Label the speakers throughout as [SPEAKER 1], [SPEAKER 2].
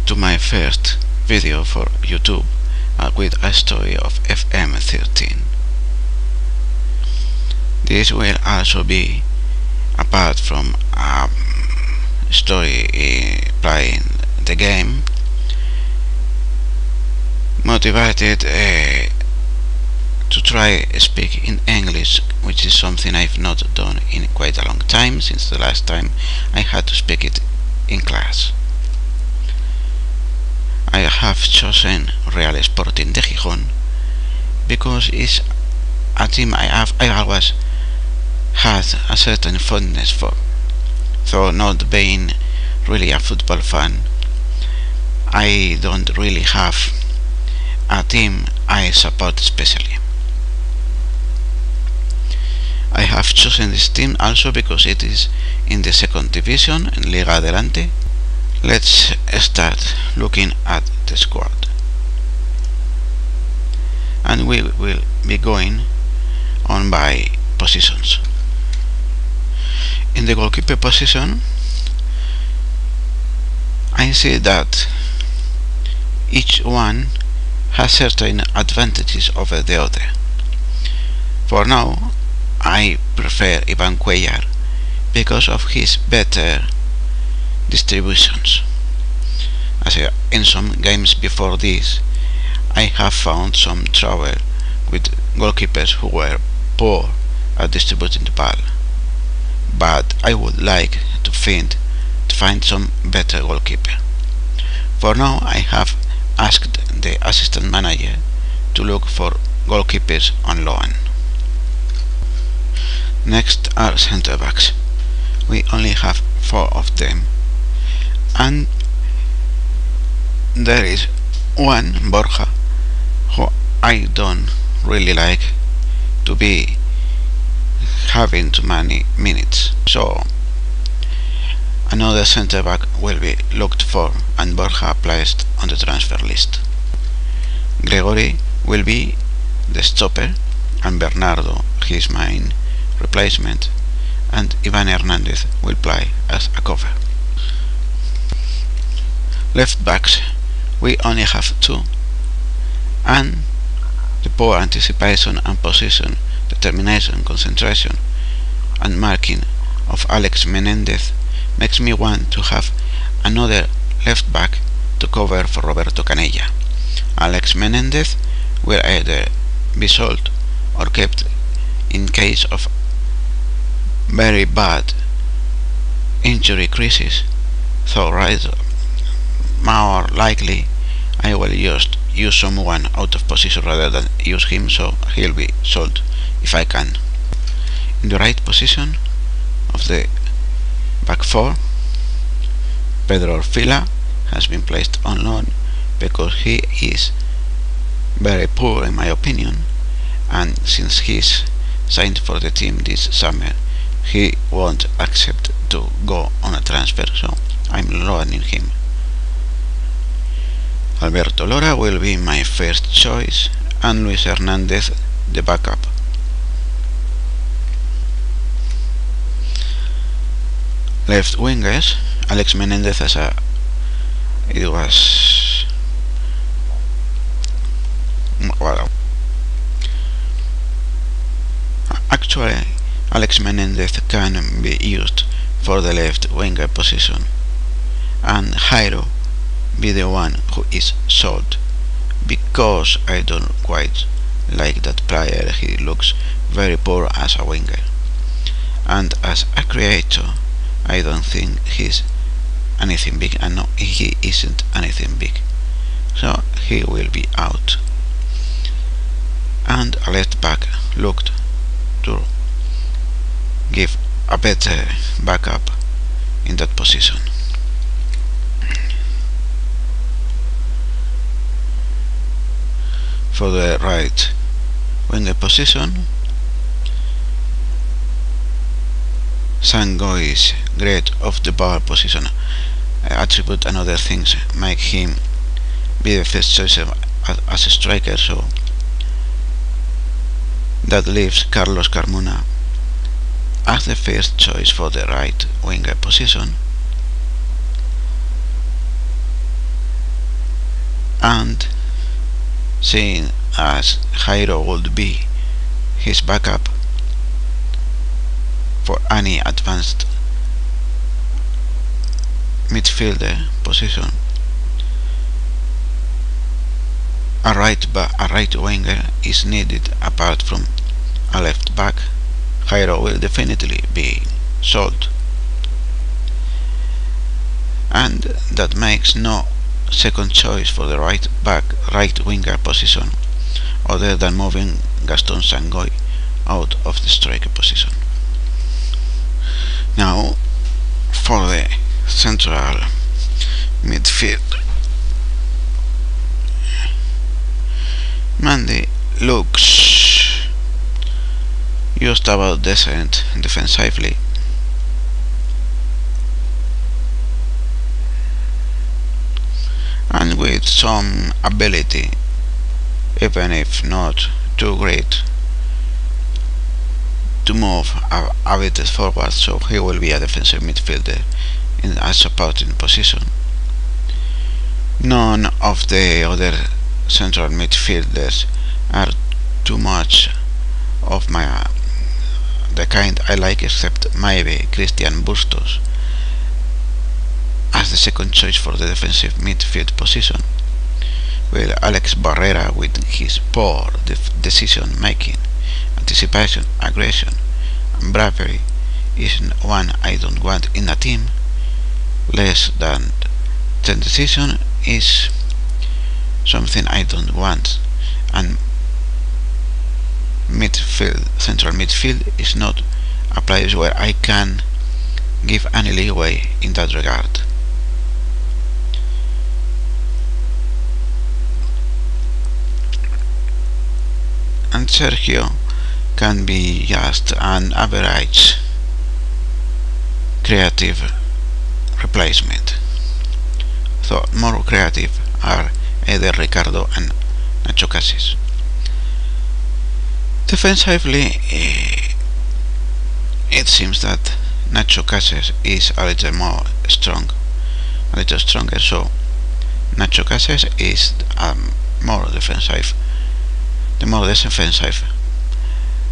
[SPEAKER 1] to my first video for YouTube with a story of FM13. This will also be, apart from a story playing the game, motivated to try speak in English, which is something I've not done in quite a long time, since the last time I had to speak it in class. I have chosen Real Sporting de Gijón because it's a team I always had a certain fondness for, though not being really a football fan. I don't really have a team I support especially. I have chosen this team also because it is in the second division, in Liga Adelante. Let's start looking at the squad, and we will be going on by positions. In the goalkeeper position, I see that each one has certain advantages over the other. For now, I prefer Ivan Cuellar because of his better distributions. As in some games before this, I have found some trouble with goalkeepers who were poor at distributing the ball, but I would like to find some better goalkeeper. For now, I have asked the assistant manager to look for goalkeepers on loan. Next are centre backs. We only have 4 of them, and there is one, Borja, who I don't really like to be having too many minutes, so another centre back will be looked for and Borja placed on the transfer list. Gregory will be the stopper and Bernardo his main replacement, and Ivan Hernandez will play as a cover. Left backs, we only have 2, and the poor anticipation and position, determination, concentration and marking of Alex Menendez makes me want to have another left back to cover for Roberto Canella. Alex Menendez will either be sold or kept in case of very bad injury crisis, so more likely I will just use someone out of position rather than use him, so he'll be sold if I can. In the right position of the back 4, Pedro Orfila has been placed on loan because he is very poor in my opinion, and since he's signed for the team this summer, he won't accept to go on a transfer, so I'm loaning him. Alberto Lora will be my first choice, and Luis Hernandez the backup. Left wingers, Alex Menendez actually Alex Menendez can be used for the left winger position, and Jairo be the one who is sold because I don't quite like that player. He looks very poor as a winger, and as a creator I don't think he's anything big, and no, he isn't anything big, so he will be out. And a left back looked to give a better backup in that position. For the right winger position, Sango is great off the ball position attribute and other things make him be the first choice as a striker, so that leaves Carlos Carmona as the first choice for the right winger position. and seeing as Jairo would be his backup for any advanced midfielder position, a right winger is needed apart from a left back. Jairo will definitely be sold, and that makes no second choice for the right winger position other than moving Gaston Sangoy out of the striker position. Now for the central midfield, Mandy looks just about decent defensively, and with some ability, even if not too great, to move a bit forward, so he will be a defensive midfielder in a supporting position. None of the other central midfielders are too much of the kind I like, except maybe Christian Bustos as the second choice for the defensive midfield position, while Alex Barrera, with his poor decision making, anticipation, aggression and bravery, is one I don't want in a team. Less than 10 decision is something I don't want, and central midfield is not a place where I can give any leeway in that regard. And Sergio can be just an average creative replacement. So more creative are Eder Ricardo and Nacho Casillas. Defensively, it seems that Nacho Casillas is a little stronger, so Nacho Casillas is the more defensive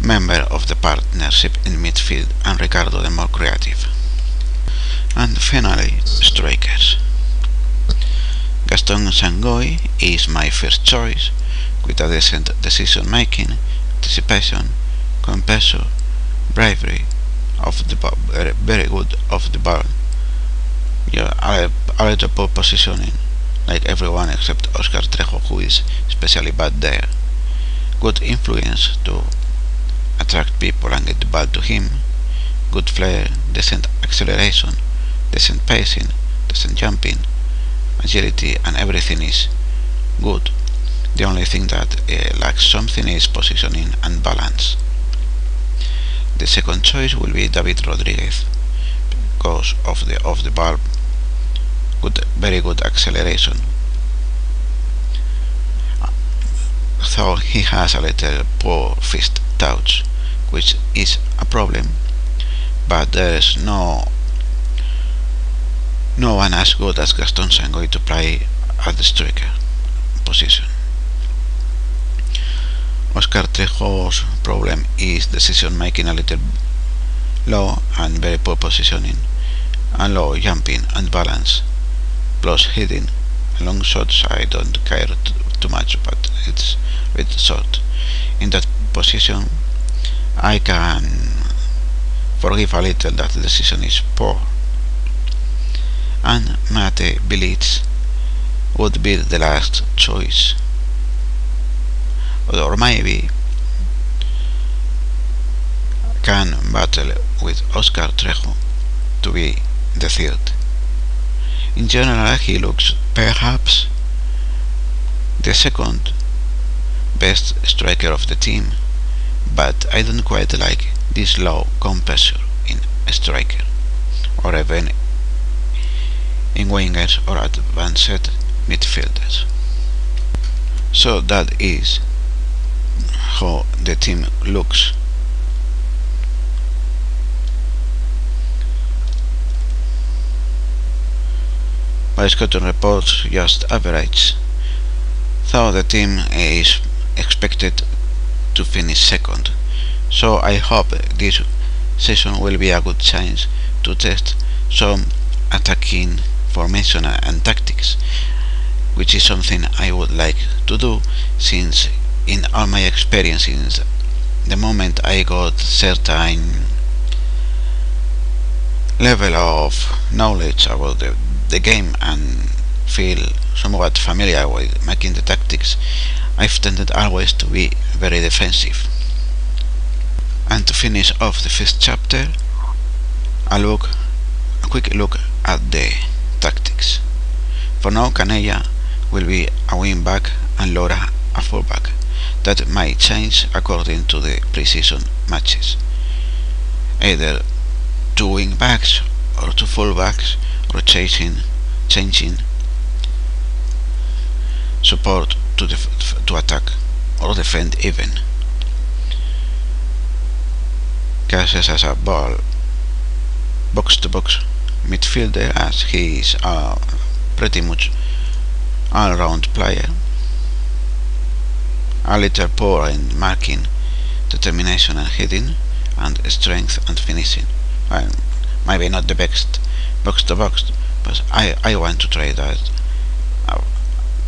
[SPEAKER 1] member of the partnership in midfield, and Ricardo the more creative. And finally, strikers. Gaston Sangoy is my first choice, with a decent decision making, anticipation, composure, bravery of the ball, very good of the ball. Yeah, a little poor positioning, like everyone except Oscar Trejo, who is especially bad there. Good influence to attract people and get the ball to him. Good flair, decent acceleration, decent pacing, decent jumping, agility, and everything is good. The only thing that lacks something is positioning and balance. The second choice will be David Rodriguez because of the ball, very good acceleration. So he has a little poor fist touch, which is a problem, but there is no one as good as Gaston Sangoy to play at the striker position. Oscar Trejo's problem is decision making a little low and very poor positioning, and low jumping and balance, plus hitting. Long shots I don't care too much, but it's a bit short. In that position I can forgive a little that the decision is poor. And Mate Bilic would be the last choice, or maybe can battle with Oscar Trejo to be the third. In general, he looks perhaps the second best striker of the team, but I don't quite like this low composure in a striker, or even in wingers or advanced midfielders. So that is how the team looks. By scouting reports, just average though the team is expected to finish second. So I hope this session will be a good chance to test some attacking formation and tactics, which is something I would like to do, since in all my experiences, the moment I got certain level of knowledge about the game and feel somewhat familiar with making the tactics, I've tended always to be very defensive. And to finish off the first chapter, a quick look at the tactics. For now, Canella will be a wing back and Laura a fullback. That might change according to the pre-season matches. Either 2 wing backs or 2 fullbacks, rotating, changing support to attack or defend even. Cases as a ball box-to-box midfielder, as he is a pretty much all-round player, a little poor in marking, determination and heading, and strength and finishing. Well, maybe not the best box-to-box, but I want to try that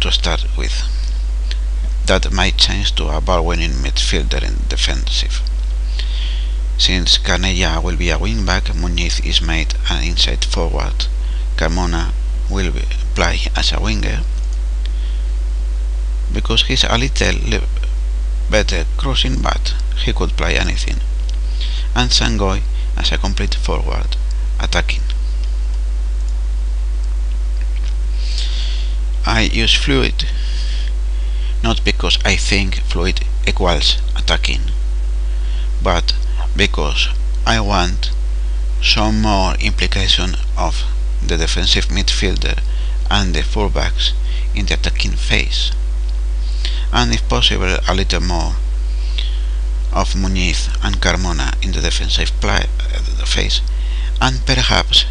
[SPEAKER 1] to start with. That might change to a ball-winning midfielder in defensive. Since Canella will be a wing-back, Muñiz is made an inside forward. Carmona will play as a winger, because he's a little better crossing, but he could play anything. And Sangoy as a complete forward, attacking. I use fluid, not because I think fluid equals attacking, but because I want some more implication of the defensive midfielder and the fullbacks in the attacking phase, and if possible a little more of Muñiz and Carmona in the defensive phase, and perhaps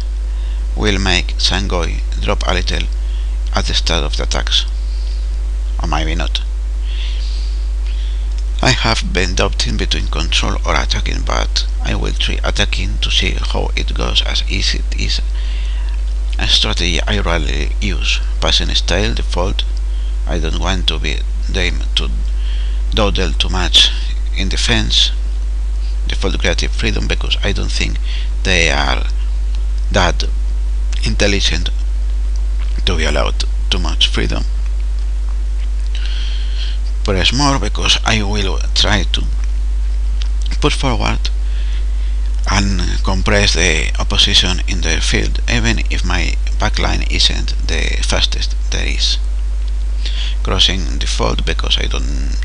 [SPEAKER 1] will make Sangoy drop a little at the start of the attacks, or maybe not. I have been doubting between control or attacking, but I will try attacking to see how it goes, as it is a strategy I rarely use. Passing style default, I don't want to be them to dawdle too much in defense. Default creative freedom, because I don't think they are that intelligent to be allowed too much freedom. Press more, because I will try to push forward and compress the opposition in the field, even if my backline isn't the fastest there is. Crossing default, because I don't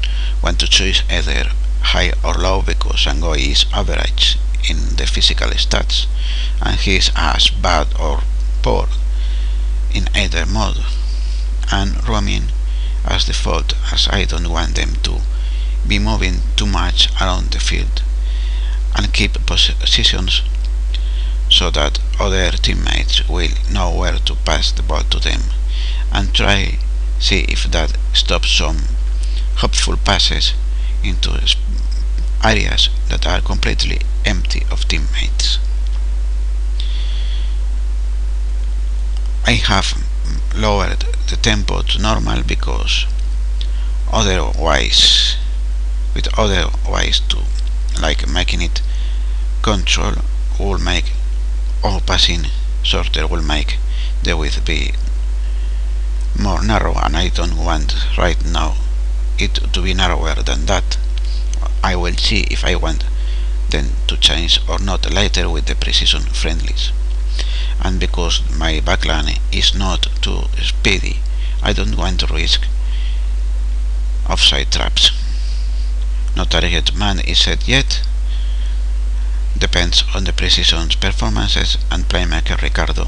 [SPEAKER 1] want to choose either high or low, because Sangoy is average in the physical stats and he is as bad or poor in either mode. And roaming as default, as I don't want them to be moving too much around the field, and keep positions so that other teammates will know where to pass the ball to them, and see if that stops some hopeful passes into areas that are completely empty of teammates. I have lowered the tempo to normal, because otherwise to like making it control will make all passing shorter, will make the width be more narrow, and I don't want right now it to be narrower than that. I will see if I want them to change or not later with the precision friendlies. And because my backline is not too speedy, I don't want to risk offside traps. No target man is set yet. Depends on the precision's performances, and playmaker Ricardo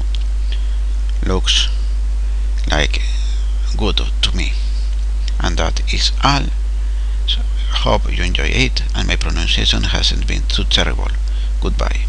[SPEAKER 1] looks like good to me. And that is all. So, hope you enjoy it and my pronunciation hasn't been too terrible. Goodbye.